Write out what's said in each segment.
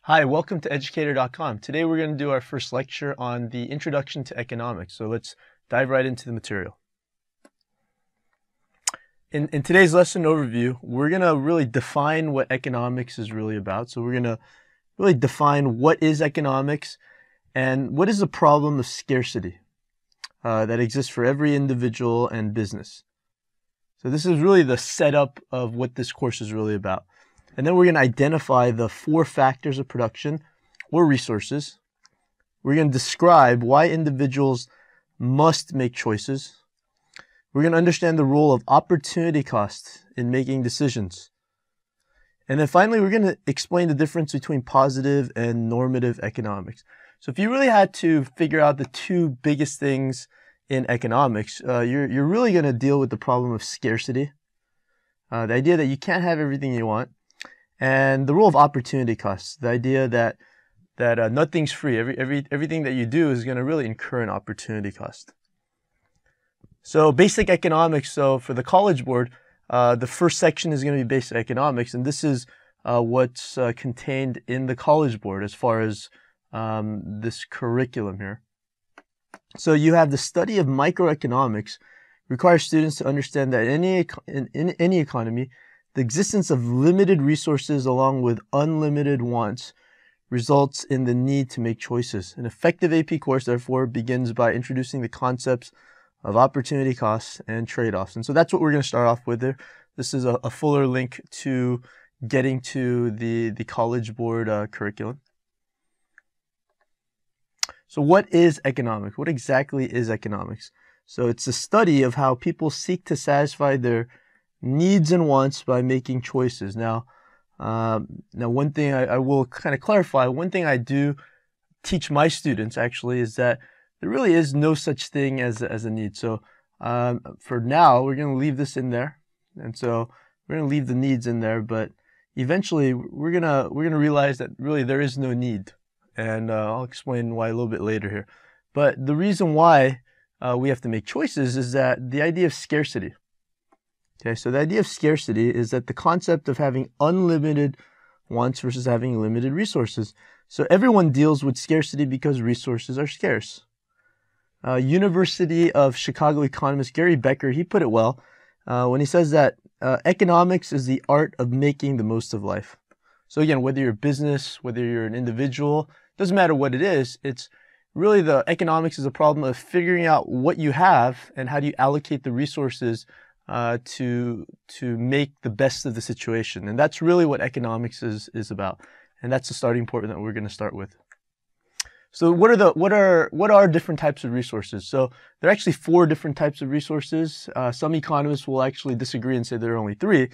Hi, welcome to Educator.com. Today we're going to do our first lecture on the Introduction to Economics. So let's dive right into the material. In today's lesson overview, we're going to really define what economics is really about. So we're going to really define what is economics and what is the problem of scarcity that exists for every individual and business. So this is really the setup of what this course is really about. And then we're going to identify the 4 factors of production or resources. We're going to describe why individuals must make choices. We're going to understand the role of opportunity cost in making decisions. And then finally, we're going to explain the difference between positive and normative economics. So if you really had to figure out the 2 biggest things in economics, you're really going to deal with the problem of scarcity, the idea that you can't have everything you want, and the role of opportunity costs, the idea that nothing's free. Everything that you do is going to really incur an opportunity cost. So basic economics. So for the College Board, the first section is going to be basic economics, and this is what's contained in the College Board as far as this curriculum here. So you have the study of microeconomics requires students to understand that in any economy, the existence of limited resources along with unlimited wants results in the need to make choices. An effective AP course, therefore, begins by introducing the concepts of opportunity costs and trade-offs. And so that's what we're going to start off with there. This is a fuller link to getting to the College Board curriculum. So what is economics? What exactly is economics? So it's a study of how people seek to satisfy their needs and wants by making choices. Now one thing I will kind of clarify, one thing I do teach my students actually is that there really is no such thing as a need. So for now, we're going to leave this in there. And so we're going to leave the needs in there, but eventually we're going to realize that really there is no need. And I'll explain why a little bit later here. But the reason why we have to make choices is that the idea of scarcity. Okay, so the idea of scarcity is that the concept of having unlimited wants versus having limited resources. So everyone deals with scarcity because resources are scarce. University of Chicago economist Gary Becker, he put it well when he says that economics is the art of making the most of life. So again, whether you're a business, whether you're an individual, doesn't matter what it is, it's really the economics is a problem of figuring out what you have and how do you allocate the resources to make the best of the situation. And that's really what economics is about. And that's the starting point that we're going to start with. So what are different types of resources? So there are actually 4 different types of resources. Some economists will actually disagree and say there are only 3,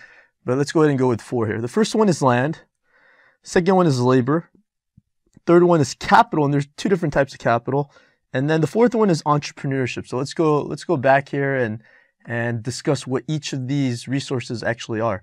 but let's go ahead and go with 4 here. The first one is land. Second one is labor. Third one is capital, and there's 2 different types of capital. And then the 4th one is entrepreneurship. So let's go back here and discuss what each of these resources actually are.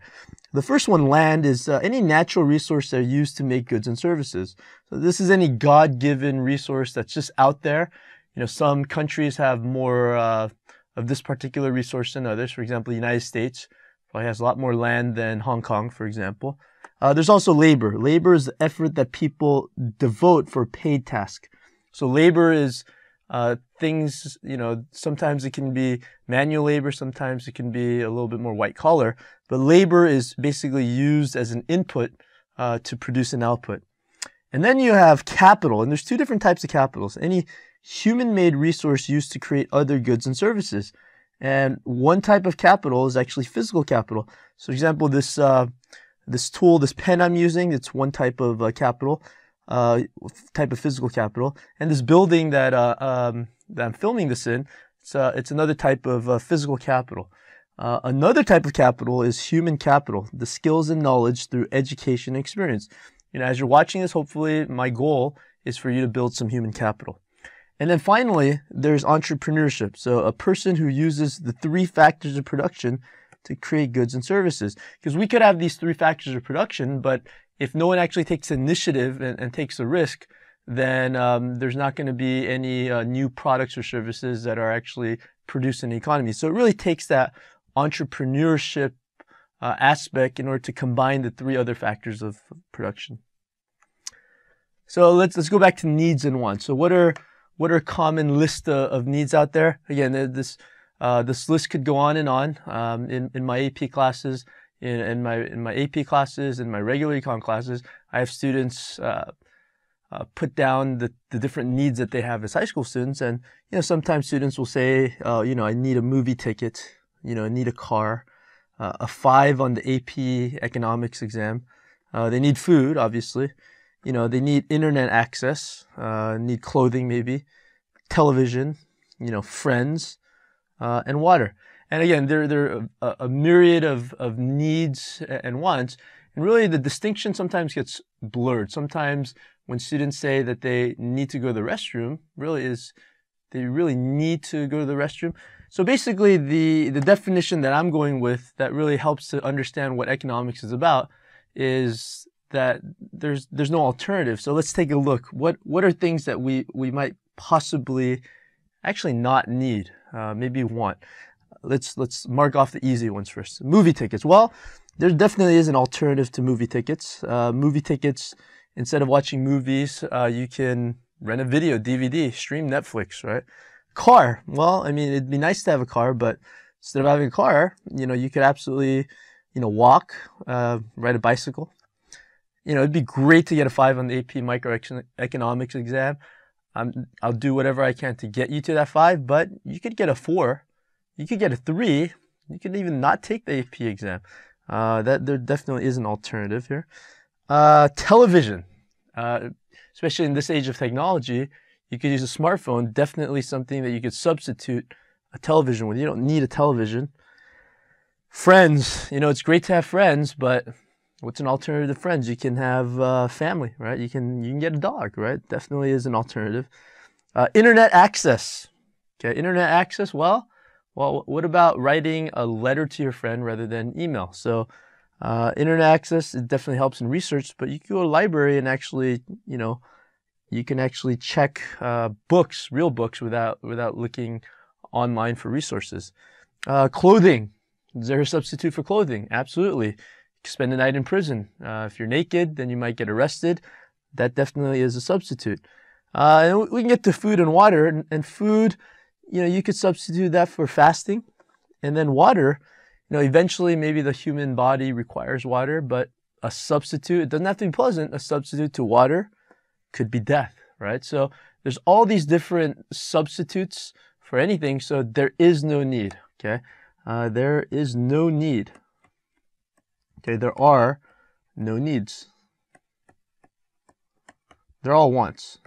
The first one, land, is any natural resource that are used to make goods and services. So this is any God-given resource that's just out there. You know, some countries have more of this particular resource than others. For example, the United States probably has a lot more land than Hong Kong, for example. There's also labor. Labor is the effort that people devote for a paid task. So labor is things, you know, sometimes it can be manual labor, sometimes it can be a little bit more white collar, but labor is basically used as an input to produce an output. And then you have capital, and there's 2 different types of capitals. Any human-made resource used to create other goods and services. And one type of capital is actually physical capital. So for example, this tool, this pen I'm using, it's one type of capital. Type of physical capital, and this building that I'm filming this in, it's another type of physical capital. Another type of capital is human capital, the skills and knowledge through education and experience. You know, as you're watching this, hopefully my goal is for you to build some human capital. And then finally, there's entrepreneurship. So a person who uses the 3 factors of production to create goods and services. Because we could have these 3 factors of production, but if no one actually takes initiative and takes a risk, then there's not going to be any new products or services that are actually produced in the economy. So it really takes that entrepreneurship aspect in order to combine the 3 other factors of production. So let's go back to needs and wants. So what are a common list of needs out there? Again, this list could go on and on. In my AP classes, in my AP classes, in my regular econ classes, I have students put down the different needs that they have as high school students. And, sometimes students will say, I need a movie ticket, I need a car, a 5 on the AP economics exam. They need food, obviously. They need internet access, need clothing maybe, television, friends, and water. And again, there are a myriad of needs and wants. And really the distinction sometimes gets blurred. Sometimes when students say that they need to go to the restroom, they really need to go to the restroom. So basically the definition that I'm going with that really helps to understand what economics is about is that there's no alternative. So let's take a look. What are things that we might possibly actually not need, maybe want? Let's mark off the easy ones first. Movie tickets. Well, there definitely is an alternative to movie tickets. Movie tickets, instead of watching movies, you can rent a video, DVD, stream Netflix, right? Car. Well, I mean, it'd be nice to have a car, but instead of having a car, you could absolutely, walk, ride a bicycle. It'd be great to get a 5 on the AP Microeconomics exam. I'll do whatever I can to get you to that 5, but you could get a 4. You could get a 3. You could even not take the AP exam. That there definitely is an alternative here. Television. Especially in this age of technology, you could use a smartphone. Definitely something that you could substitute a television with. You don't need a television. Friends. It's great to have friends, but what's an alternative to friends? You can have family, right? You can get a dog, right? Definitely is an alternative. Internet access. Okay, internet access. Well, what about writing a letter to your friend rather than email? So, internet access, it definitely helps in research, but you can go to a library and actually, you can actually check books, real books, without looking online for resources. Clothing. Is there a substitute for clothing? Absolutely. Spend a night in prison. If you're naked, then you might get arrested. That definitely is a substitute. And we can get to food and water. And food, you could substitute that for fasting. And then water, eventually maybe the human body requires water, but a substitute, it doesn't have to be pleasant, a substitute to water could be death, right? So there's all these different substitutes for anything, so there is no need, okay? There is no need. Okay, there are no needs. They're all wants.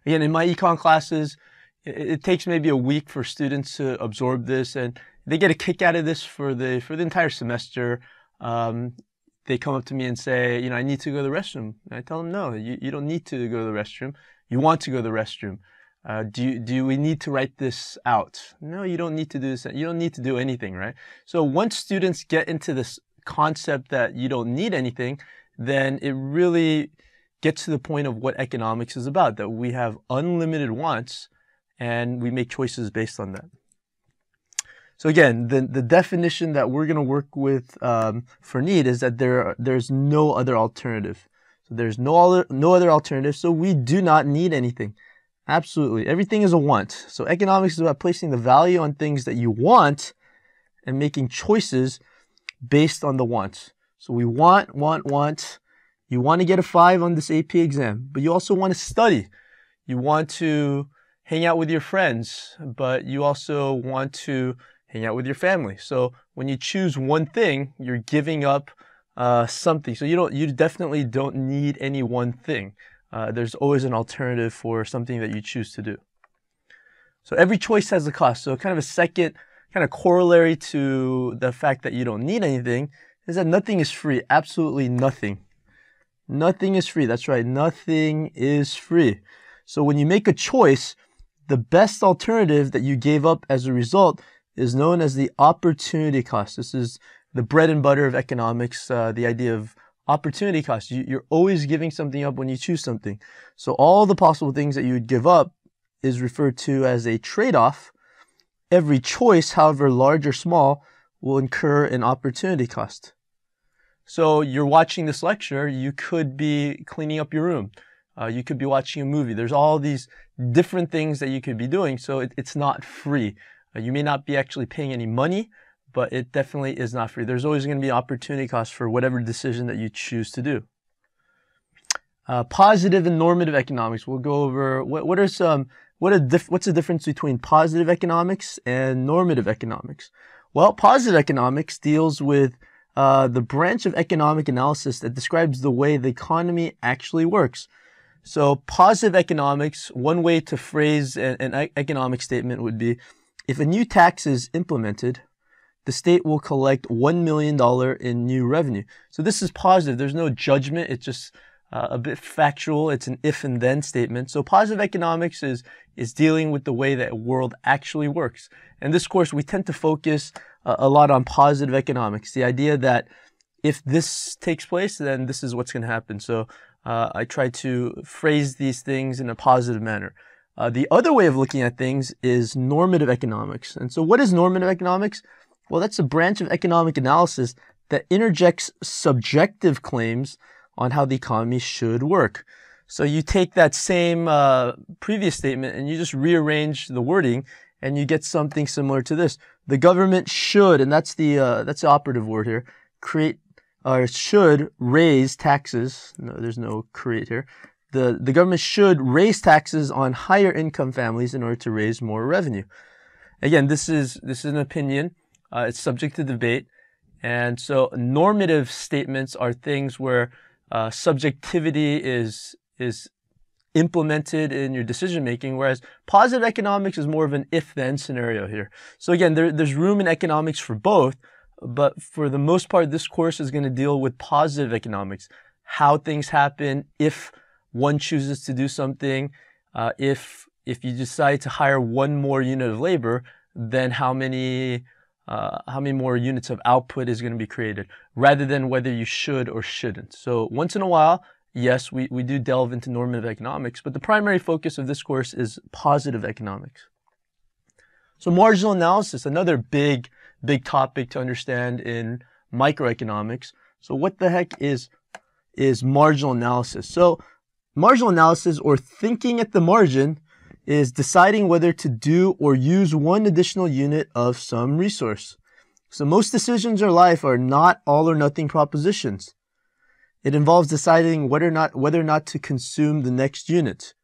Again, in my econ classes, it takes maybe a week for students to absorb this, and they get a kick out of this for the entire semester. They come up to me and say, I need to go to the restroom. And I tell them, no, you don't need to go to the restroom. You want to go to the restroom. Do we need to write this out? No, you don't need to do this. You don't need to do anything, right? So once students get into this concept that you don't need anything, then it really gets to the point of what economics is about, that we have unlimited wants and we make choices based on that. So again, the definition that we're going to work with for need is that there's no other alternative. So there's no other alternative, so we do not need anything. Absolutely. Everything is a want. So economics is about placing the value on things that you want and making choices based on the wants. So we want. You want to get a 5 on this AP exam, but you also want to study. You want to hang out with your friends, but you also want to hang out with your family. So when you choose one thing, you're giving up something. So you definitely don't need any one thing. There's always an alternative for something that you choose to do. So every choice has a cost. So kind of a second kind of corollary to the fact that you don't need anything is that nothing is free. Absolutely nothing. Nothing is free. That's right. Nothing is free. So when you make a choice, the best alternative that you gave up as a result is known as the opportunity cost. This is the bread and butter of economics, the idea of opportunity cost. You're always giving something up when you choose something. So all the possible things that you would give up is referred to as a trade-off, every choice, however large or small, will incur an opportunity cost. So you're watching this lecture, you could be cleaning up your room. You could be watching a movie. There's all these different things that you could be doing, so it's not free. You may not be actually paying any money, but it definitely is not free. There's always going to be opportunity costs for whatever decision that you choose to do. Positive and normative economics. We'll go over what's the difference between positive economics and normative economics. Well, positive economics deals with the branch of economic analysis that describes the way the economy actually works. So positive economics, one way to phrase an economic statement would be, if a new tax is implemented, the state will collect $1 million in new revenue. So this is positive. There's no judgment. It's just a bit factual. It's an if and then statement. So positive economics is dealing with the way that the world actually works. In this course, we tend to focus a lot on positive economics, the idea that if this takes place, then this is what's going to happen. So I try to phrase these things in a positive manner. The other way of looking at things is normative economics. And so what is normative economics? Well, that's a branch of economic analysis that interjects subjective claims on how the economy should work. So you take that same previous statement and you just rearrange the wording and you get something similar to this. The government should, and that's the operative word here, should raise taxes. No, there's no create here. The government should raise taxes on higher income families in order to raise more revenue. Again, this is an opinion. It's subject to debate. And so normative statements are things where subjectivity is implemented in your decision making, whereas positive economics is more of an if-then scenario here. So again, there's room in economics for both, but for the most part, this course is going to deal with positive economics, how things happen if one chooses to do something, if you decide to hire one more unit of labor, then how many more units of output is going to be created, rather than whether you should or shouldn't. So once in a while, yes, we do delve into normative economics, but the primary focus of this course is positive economics. So marginal analysis, another big topic to understand in microeconomics. So what the heck is marginal analysis? So marginal analysis, or thinking at the margin, is deciding whether to do or use one additional unit of some resource. So most decisions in life are not all or nothing propositions. It involves deciding whether or not to consume the next unit.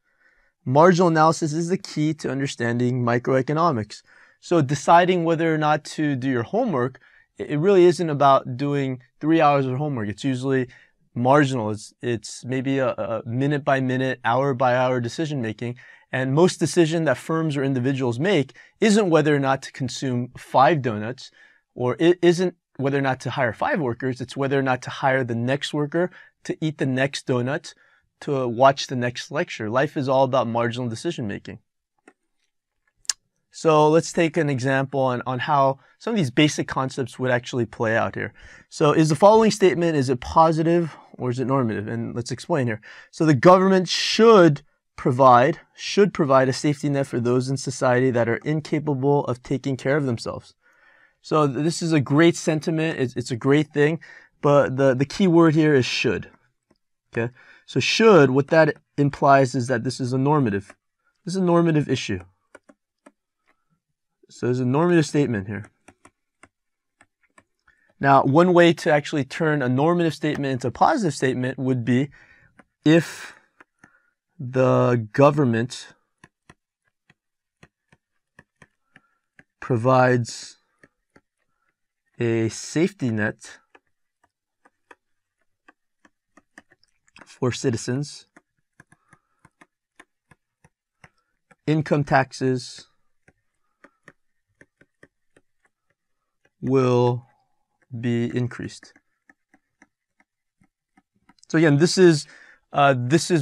Marginal analysis is the key to understanding microeconomics. So deciding whether or not to do your homework, it really isn't about doing 3 hours of homework. It's usually marginal. It's maybe a minute by minute, hour by hour decision making. And most decision that firms or individuals make isn't whether or not to consume 5 donuts, or it isn't whether or not to hire 5 workers. It's whether or not to hire the next worker, to eat the next donut, to watch the next lecture. Life is all about marginal decision making. So let's take an example on how some of these basic concepts would actually play out here. So is the following statement, is it positive or is it normative? And let's explain here. So the government should provide a safety net for those in society that are incapable of taking care of themselves. So this is a great sentiment. It's a great thing, but the key word here is should. Okay, so should, what that implies is that this is a normative. This is a normative issue. So there's a normative statement here. Now, one way to actually turn a normative statement into a positive statement would be if the government provides a safety net for citizens, income taxes will be increased. So again, this is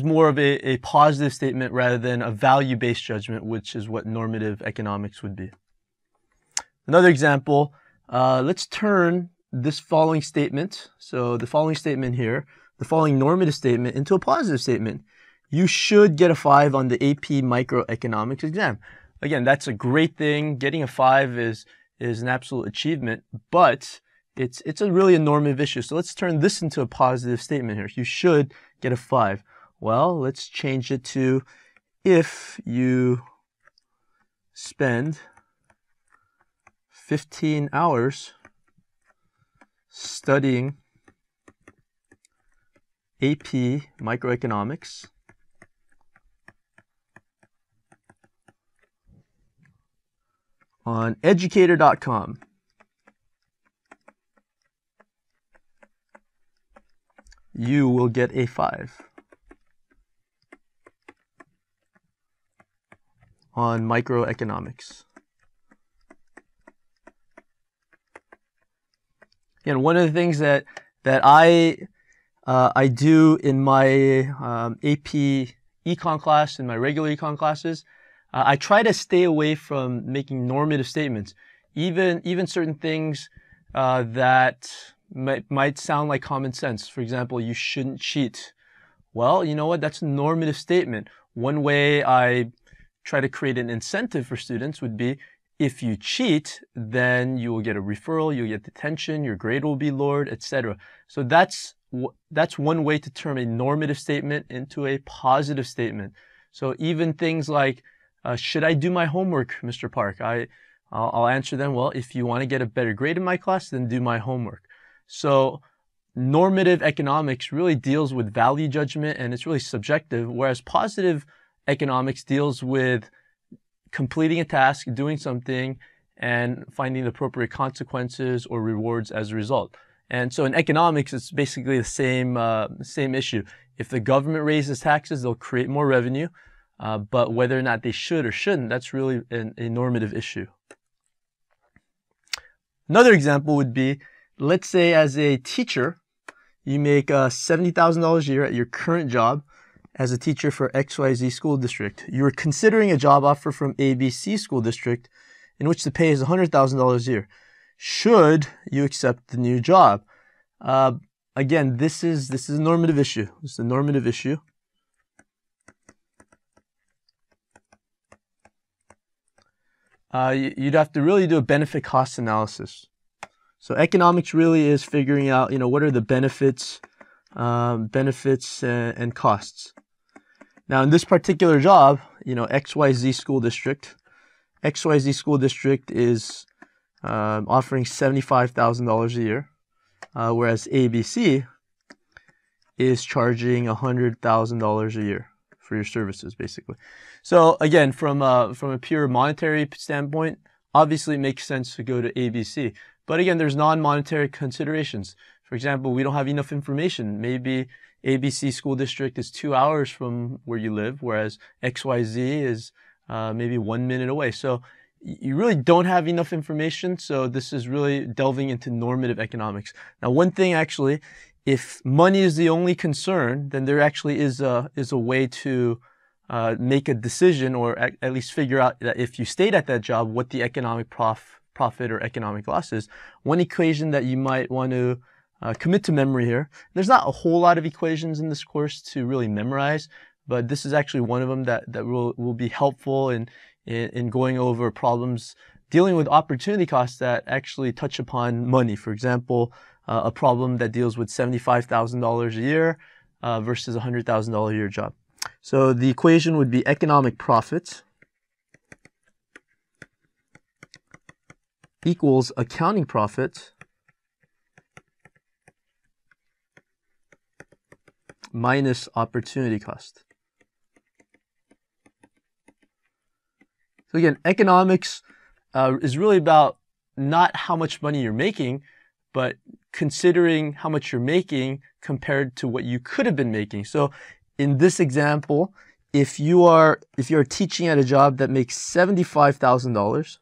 more of a positive statement rather than a value-based judgment, which is what normative economics would be. Another example, let's turn this following statement, so the following statement here, the following normative statement, into a positive statement. You should get a 5 on the AP Microeconomics exam. again, that's a great thing. Getting a 5 is an absolute achievement, but it's really a normative issue. So let's turn this into a positive statement here. You should get a 5. Well, let's change it to if you spend 15 hours studying AP Microeconomics on Educator.com, you will get a 5 on microeconomics. Again, one of the things that I do in my AP econ class, in my regular econ classes, I try to stay away from making normative statements, even certain things that might sound like common sense. For example, you shouldn't cheat. Well, you know what? That's a normative statement. One way I try to create an incentive for students would be, if you cheat, then you will get a referral, you'll get detention, your grade will be lowered, etc. So that's one way to turn a normative statement into a positive statement. So even things like, should I do my homework, Mr. Park? I'll answer them, well, if you want to get a better grade in my class, then do my homework. So normative economics really deals with value judgment, and it's really subjective, whereas positive economics deals with completing a task, doing something, and finding the appropriate consequences or rewards as a result. And so in economics, it's basically the same issue. If the government raises taxes, they'll create more revenue, but whether or not they should or shouldn't, that's really a normative issue. Another example would be, let's say as a teacher, you make $70,000 a year at your current job as a teacher for XYZ school district. You're considering a job offer from ABC school district in which the pay is $100,000 a year. Should you accept the new job? Again, this is a normative issue. This is a normative issue. You'd have to really do a benefit cost analysis. So economics really is figuring out, what are the benefits and costs. Now, in this particular job, XYZ school district is offering $75,000 a year, whereas ABC is charging $100,000 a year for your services, basically. So again, from a pure monetary standpoint, obviously it makes sense to go to ABC. But again, there's non-monetary considerations. For example, we don't have enough information. Maybe ABC school district is 2 hours from where you live, whereas XYZ is maybe 1 minute away. So you really don't have enough information. So this is really delving into normative economics. Now, one thing actually, if money is the only concern, then there actually is a way to make a decision, or at least figure out that if you stayed at that job, what the economic profit or economic loss is. One equation that you might want to commit to memory here. There's not a whole lot of equations in this course to really memorize, but this is actually one of them that will be helpful in going over problems dealing with opportunity costs that actually touch upon money. For example, a problem that deals with $75,000 a year versus a $100,000 a year job. So the equation would be economic profit equals accounting profit minus opportunity cost. So again, economics is really about not how much money you're making, but considering how much you're making compared to what you could have been making. So in this example, if you're teaching at a job that makes $75,000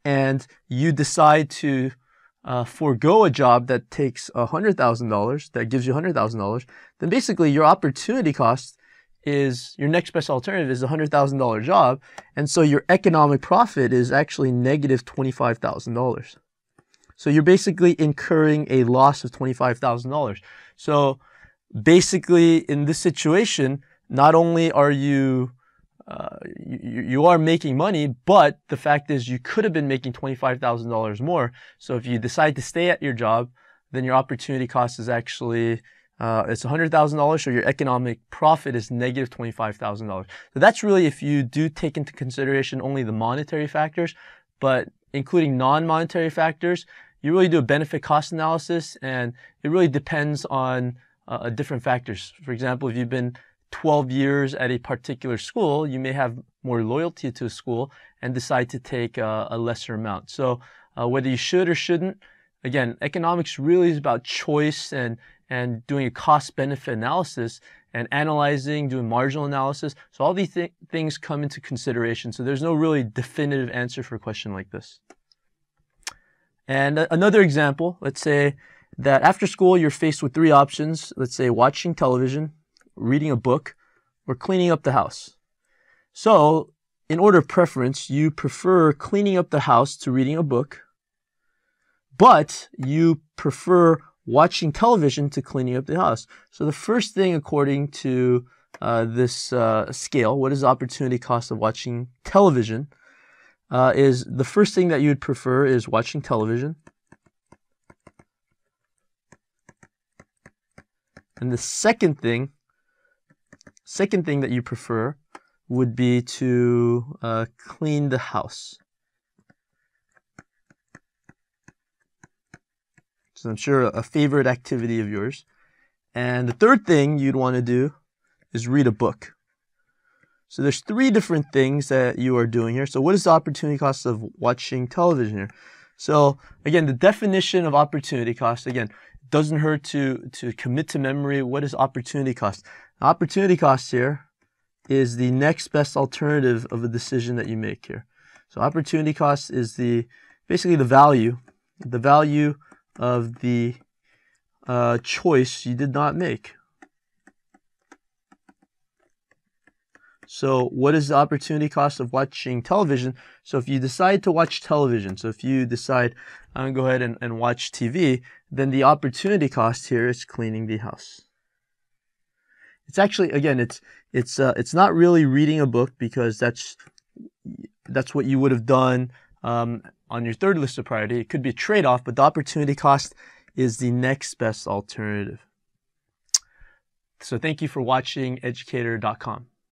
and you decide to forego a job that takes $100,000, that gives you $100,000, then basically your opportunity cost is, your next best alternative is a $100,000 job, and so your economic profit is actually negative $25,000. So you're basically incurring a loss of $25,000. So basically in this situation, not only are you you are making money, but the fact is you could have been making $25,000 more. So if you decide to stay at your job, then your opportunity cost is actually it's $100,000, so your economic profit is negative $25,000. So that's really if you do take into consideration only the monetary factors, but including non-monetary factors, you really do a benefit cost analysis, and it really depends on different factors. For example, if you've been 12 years at a particular school, you may have more loyalty to a school and decide to take a lesser amount. So whether you should or shouldn't, again, economics really is about choice and doing a cost-benefit analysis and analyzing, doing marginal analysis. So all these things come into consideration. So there's no really definitive answer for a question like this. And another example, let's say that after school you're faced with three options. Let's say watching television, reading a book, or cleaning up the house. So in order of preference, you prefer cleaning up the house to reading a book, but you prefer watching television to cleaning up the house. So the first thing, according to this scale, what is the opportunity cost of watching television, is the first thing that you'd prefer is watching television. And the second thing that you prefer would be to clean the house. So I'm sure a favorite activity of yours. And the third thing you'd want to do is read a book. So there's three different things that you are doing here. So what is the opportunity cost of watching television here? So again, the definition of opportunity cost, again, doesn't hurt to commit to memory. What is opportunity cost? Opportunity cost here is the next best alternative of a decision that you make here. So opportunity cost is basically the value of the choice you did not make. So what is the opportunity cost of watching television? So if you decide to watch television, so if you decide I'm going to go ahead and watch TV, then the opportunity cost here is cleaning the house. It's actually, again, it's not really reading a book, because that's what you would have done on your third list of priority. It could be a trade-off, but the opportunity cost is the next best alternative. So thank you for watching Educator.com.